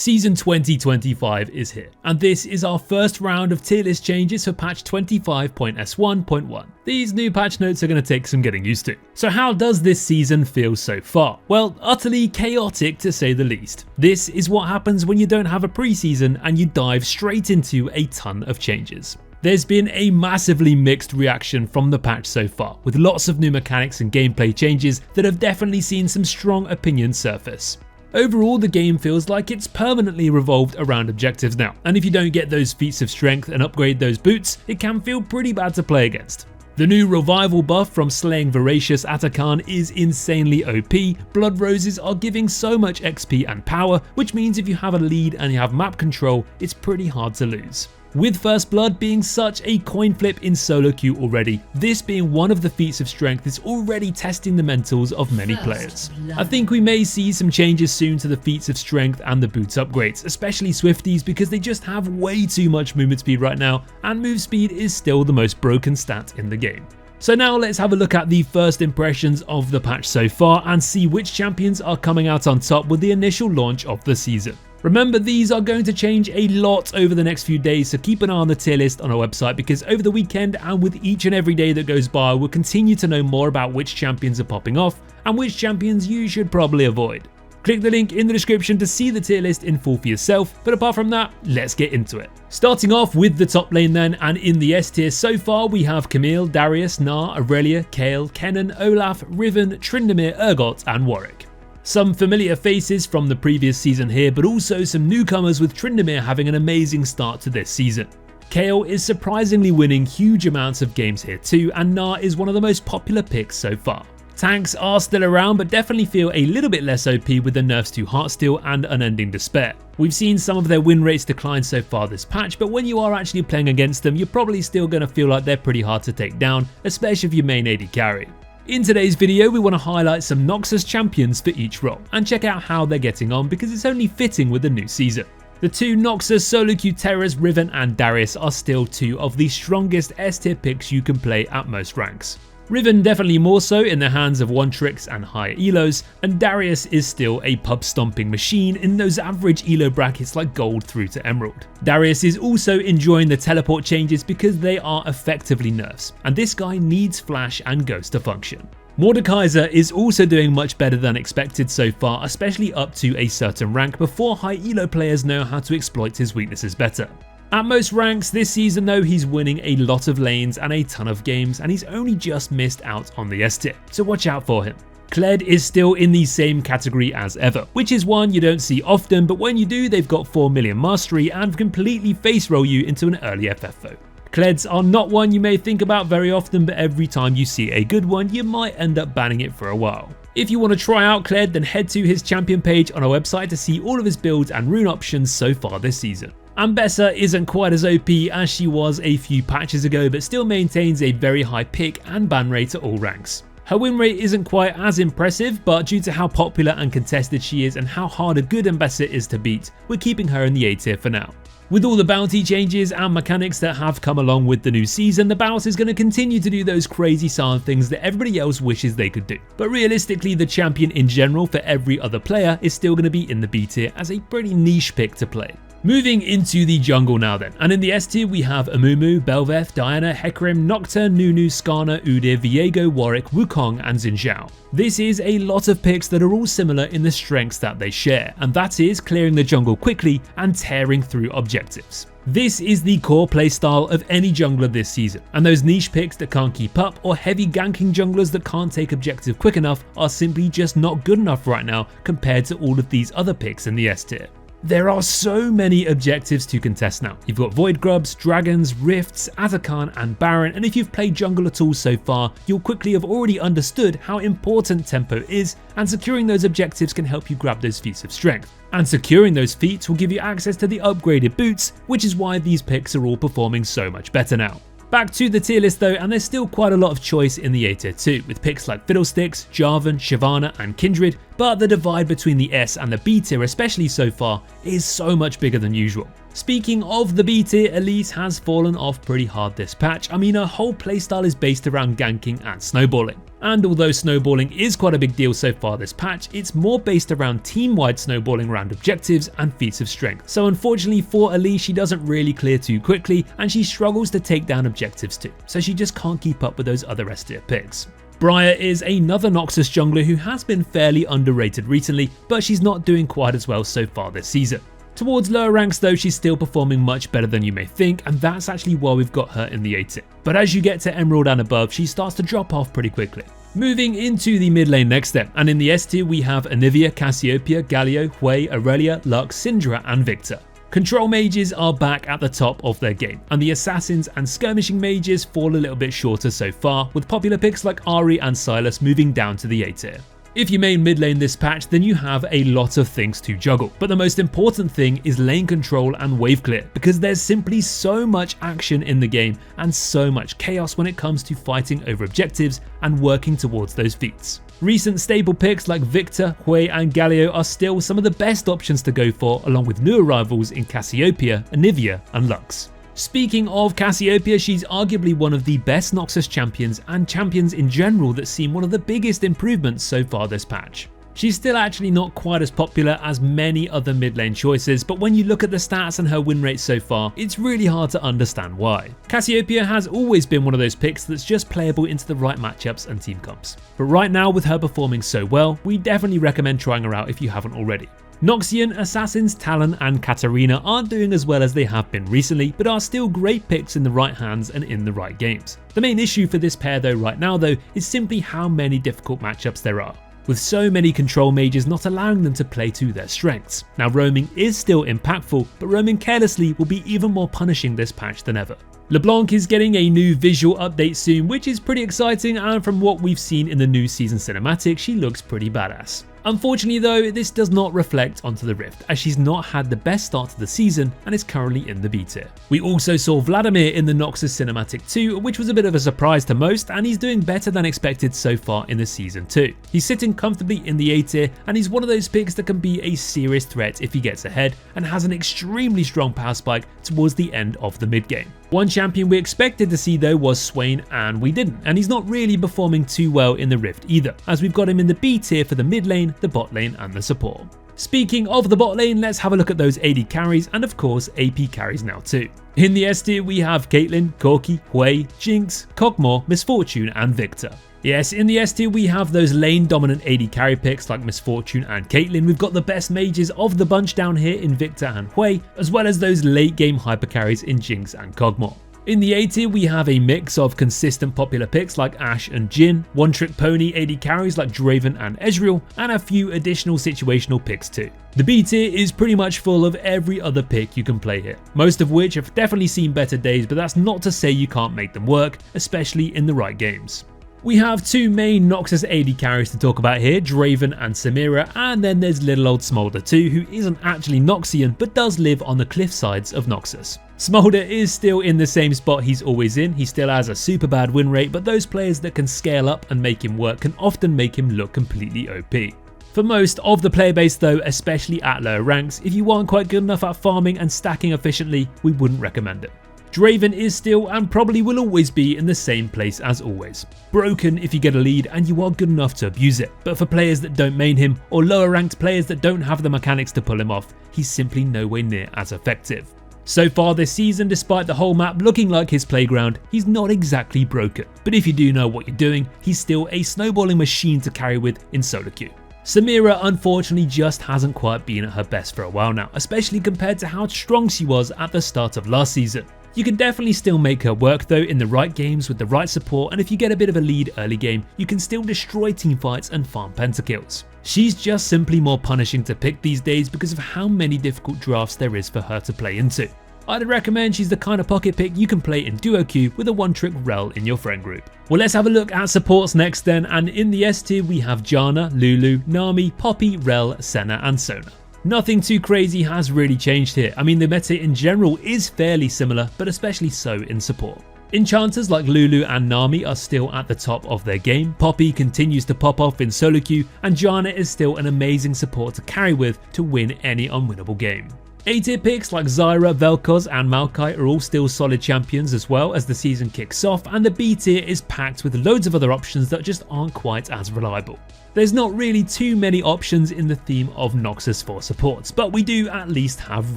Season 2025 is here, and this is our first round of tier list changes for patch 25.s1.1. These new patch notes are going to take some getting used to. So how does this season feel so far? Well, utterly chaotic to say the least. This is what happens when you don't have a preseason and you dive straight into a ton of changes. There's been a massively mixed reaction from the patch so far, with lots of new mechanics and gameplay changes that have definitely seen some strong opinions surface. Overall, the game feels like it's permanently revolved around objectives now, and if you don't get those feats of strength and upgrade those boots, it can feel pretty bad to play against. The new revival buff from slaying Voracious Atakhan is insanely OP. Blood roses are giving so much XP and power, which means if you have a lead and you have map control, it's pretty hard to lose. With First Blood being such a coin flip in solo queue already, this being one of the feats of strength is already testing the mentals of many players. I think we may see some changes soon to the feats of strength and the boots upgrades, especially Swifties, because they just have way too much movement speed right now, and move speed is still the most broken stat in the game. So now let's have a look at the first impressions of the patch so far and see which champions are coming out on top with the initial launch of the season. Remember, these are going to change a lot over the next few days, so keep an eye on the tier list on our website, because over the weekend and with each and every day that goes by, we'll continue to know more about which champions are popping off and which champions you should probably avoid. Click the link in the description to see the tier list in full for yourself, but apart from that, let's get into it. Starting off with the top lane then, and in the S tier so far we have Camille, Darius, Gnar, Aurelia, Kayle, Kennen, Olaf, Riven, Tryndamere, Urgot and Warwick. Some familiar faces from the previous season here, but also some newcomers, with Tryndamere having an amazing start to this season. Kayle is surprisingly winning huge amounts of games here too, and Gnar is one of the most popular picks so far. Tanks are still around, but definitely feel a little bit less OP with the nerfs to Heartsteel and Unending Despair. We've seen some of their win rates decline so far this patch, but when you are actually playing against them, you're probably still going to feel like they're pretty hard to take down, especially if you main AD carry. In today's video, we want to highlight some Noxus champions for each role and check out how they're getting on, because it's only fitting with the new season. The two Noxus solo queue terrors, Riven and Darius, are still two of the strongest S tier picks you can play at most ranks. Riven definitely more so in the hands of one-tricks and higher elos, and Darius is still a pub stomping machine in those average elo brackets like gold through to emerald. Darius is also enjoying the teleport changes because they are effectively nerfs, and this guy needs flash and ghost to function. Mordekaiser is also doing much better than expected so far, especially up to a certain rank before high elo players know how to exploit his weaknesses better. At most ranks this season though, he's winning a lot of lanes and a ton of games, and he's only just missed out on the S tier, so watch out for him. Kled is still in the same category as ever, which is one you don't see often, but when you do, they've got 4 million mastery and completely face roll you into an early FFO. Kleds are not one you may think about very often, but every time you see a good one, you might end up banning it for a while. If you want to try out Kled, then head to his champion page on our website to see all of his builds and rune options so far this season. Ambessa isn't quite as OP as she was a few patches ago, but still maintains a very high pick and ban rate at all ranks. Her win rate isn't quite as impressive, but due to how popular and contested she is and how hard a good Ambessa is to beat, we're keeping her in the A tier for now. With all the bounty changes and mechanics that have come along with the new season, the bounce is going to continue to do those crazy silent things that everybody else wishes they could do. But realistically, the champion in general for every other player is still going to be in the B tier as a pretty niche pick to play. Moving into the jungle now then, and in the S tier we have Amumu, Bel'Veth, Diana, Hecarim, Nocturne, Nunu, Skarner, Udyr, Viego, Warwick, Wukong and Xin Zhao. This is a lot of picks that are all similar in the strengths that they share, and that is clearing the jungle quickly and tearing through objectives. This is the core playstyle of any jungler this season, and those niche picks that can't keep up or heavy ganking junglers that can't take objective quick enough are simply just not good enough right now compared to all of these other picks in the S tier. There are so many objectives to contest now. You've got Void Grubs, Dragons, Rifts, Atakhan and Baron, and if you've played jungle at all so far, you'll quickly have already understood how important tempo is, and securing those objectives can help you grab those feats of strength. And securing those feats will give you access to the upgraded boots, which is why these picks are all performing so much better now. Back to the tier list though, and there's still quite a lot of choice in the A tier too, with picks like Fiddlesticks, Jarvan, Shyvana and Kindred, but the divide between the S and the B tier, especially so far, is so much bigger than usual. Speaking of the B tier, Elise has fallen off pretty hard this patch. I mean, her whole playstyle is based around ganking and snowballing. And although snowballing is quite a big deal so far this patch, it's more based around team-wide snowballing around objectives and feats of strength. So unfortunately for Elise, she doesn't really clear too quickly and she struggles to take down objectives too, so she just can't keep up with those other S tier picks. Briar is another Noxus jungler who has been fairly underrated recently, but she's not doing quite as well so far this season. Towards lower ranks though, she's still performing much better than you may think, and that's actually why we've got her in the A tier. But as you get to Emerald and above, she starts to drop off pretty quickly. Moving into the mid lane next then, and in the S tier we have Anivia, Cassiopeia, Galio, Hui, Aurelia, Lux, Syndra and Victor. Control mages are back at the top of their game, and the assassins and skirmishing mages fall a little bit shorter so far, with popular picks like Ahri and Sylas moving down to the A tier. If you main mid lane this patch, then you have a lot of things to juggle, but the most important thing is lane control and wave clear, because there's simply so much action in the game and so much chaos when it comes to fighting over objectives and working towards those feats. Recent stable picks like Victor, Hui and Galio are still some of the best options to go for, along with new arrivals in Cassiopeia, Anivia and Lux. Speaking of Cassiopeia, she's arguably one of the best Noxus champions and champions in general that seem one of the biggest improvements so far this patch. She's still actually not quite as popular as many other mid lane choices, but when you look at the stats and her win rate so far, it's really hard to understand why. Cassiopeia has always been one of those picks that's just playable into the right matchups and team comps. But right now, with her performing so well, we definitely recommend trying her out if you haven't already. Noxian, Assassins, Talon and Katarina aren't doing as well as they have been recently, but are still great picks in the right hands and in the right games. The main issue for this pair right now is simply how many difficult matchups there are, with so many control mages not allowing them to play to their strengths. Now roaming is still impactful, but roaming carelessly will be even more punishing this patch than ever. Leblanc is getting a new visual update soon, which is pretty exciting, and from what we've seen in the new season cinematic, she looks pretty badass. Unfortunately though, this does not reflect onto the Rift, as she's not had the best start to the season and is currently in the B tier. We also saw Vladimir in the Noxus cinematic too, which was a bit of a surprise to most, and he's doing better than expected so far in the season too. He's sitting comfortably in the A tier, and he's one of those picks that can be a serious threat if he gets ahead, and has an extremely strong power spike towards the end of the mid game. One champion we expected to see though was Swain, and we didn't, and he's not really performing too well in the Rift either, as we've got him in the B tier for the mid lane, the bot lane and the support. Speaking of the bot lane, let's have a look at those AD carries and of course AP carries now too. In the S tier we have Caitlyn, Corki, Hui, Jinx, Kog'Maw, Misfortune and Victor. Yes, in the S tier we have those lane dominant AD carry picks like Misfortune and Caitlyn. We've got the best mages of the bunch down here in Victor and Hui, as well as those late game hyper carries in Jinx and Kog'Maw. In the A tier we have a mix of consistent popular picks like Ashe and Jhin, one trick pony AD carries like Draven and Ezreal, and a few additional situational picks too. The B tier is pretty much full of every other pick you can play here, most of which have definitely seen better days, but that's not to say you can't make them work, especially in the right games. We have two main Noxus AD carries to talk about here, Draven and Samira, and then there's little old Smolder too, who isn't actually Noxian but does live on the cliff sides of Noxus. Smolder is still in the same spot he's always in, he still has a super bad win rate, but those players that can scale up and make him work can often make him look completely OP. For most of the player base though, especially at lower ranks, if you aren't quite good enough at farming and stacking efficiently, we wouldn't recommend it. Draven is still and probably will always be in the same place as always. Broken if you get a lead and you are good enough to abuse it, but for players that don't main him or lower ranked players that don't have the mechanics to pull him off, he's simply nowhere near as effective. So far this season, despite the whole map looking like his playground, he's not exactly broken, but if you do know what you're doing, he's still a snowballing machine to carry with in solo queue. Samira unfortunately just hasn't quite been at her best for a while now, especially compared to how strong she was at the start of last season. You can definitely still make her work though in the right games with the right support, and if you get a bit of a lead early game, you can still destroy teamfights and farm pentakills. She's just simply more punishing to pick these days because of how many difficult drafts there is for her to play into. I'd recommend she's the kind of pocket pick you can play in duo queue with a one-trick Rell in your friend group. Well, let's have a look at supports next then, and in the S tier we have Janna, Lulu, Nami, Poppy, Rell, Senna and Sona. Nothing too crazy has really changed here. I mean, the meta in general is fairly similar, but especially so in support. Enchanters like Lulu and Nami are still at the top of their game, Poppy continues to pop off in solo queue, and Janna is still an amazing support to carry with to win any unwinnable game. A-tier picks like Zyra, Vel'Koz and Maokai are all still solid champions as well as the season kicks off, and the B tier is packed with loads of other options that just aren't quite as reliable. There's not really too many options in the theme of Noxus for supports, but we do at least have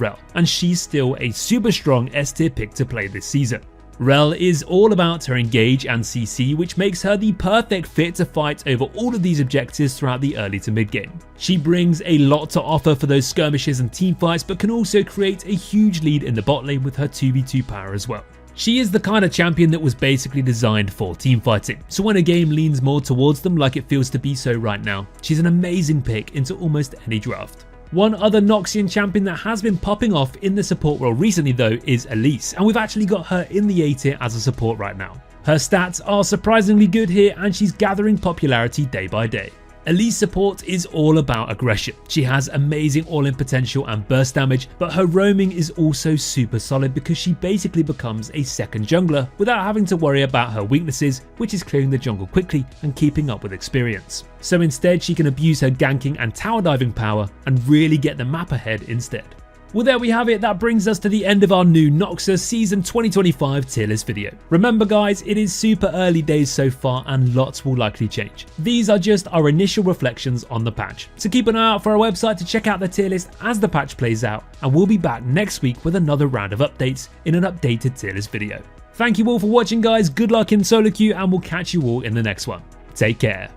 Rell, and she's still a super strong S tier pick to play this season. Rell is all about her engage and CC, which makes her the perfect fit to fight over all of these objectives throughout the early to mid game. She brings a lot to offer for those skirmishes and teamfights, but can also create a huge lead in the bot lane with her 2v2 power as well. She is the kind of champion that was basically designed for teamfighting, so when a game leans more towards them like it feels to be so right now, she's an amazing pick into almost any draft. One other Noxian champion that has been popping off in the support role recently though is Elise, and we've actually got her in the A tier as a support right now. Her stats are surprisingly good here and she's gathering popularity day by day. Elise Support is all about aggression. She has amazing all-in potential and burst damage, but her roaming is also super solid because she basically becomes a second jungler without having to worry about her weaknesses, which is clearing the jungle quickly and keeping up with experience. So instead she can abuse her ganking and tower diving power and really get the map ahead instead. Well, there we have it. That brings us to the end of our new Noxus Season 2025 tier list video. Remember guys, it is super early days so far and lots will likely change. These are just our initial reflections on the patch. So keep an eye out for our website to check out the tier list as the patch plays out, and we'll be back next week with another round of updates in an updated tier list video. Thank you all for watching guys, good luck in solo queue, and we'll catch you all in the next one. Take care.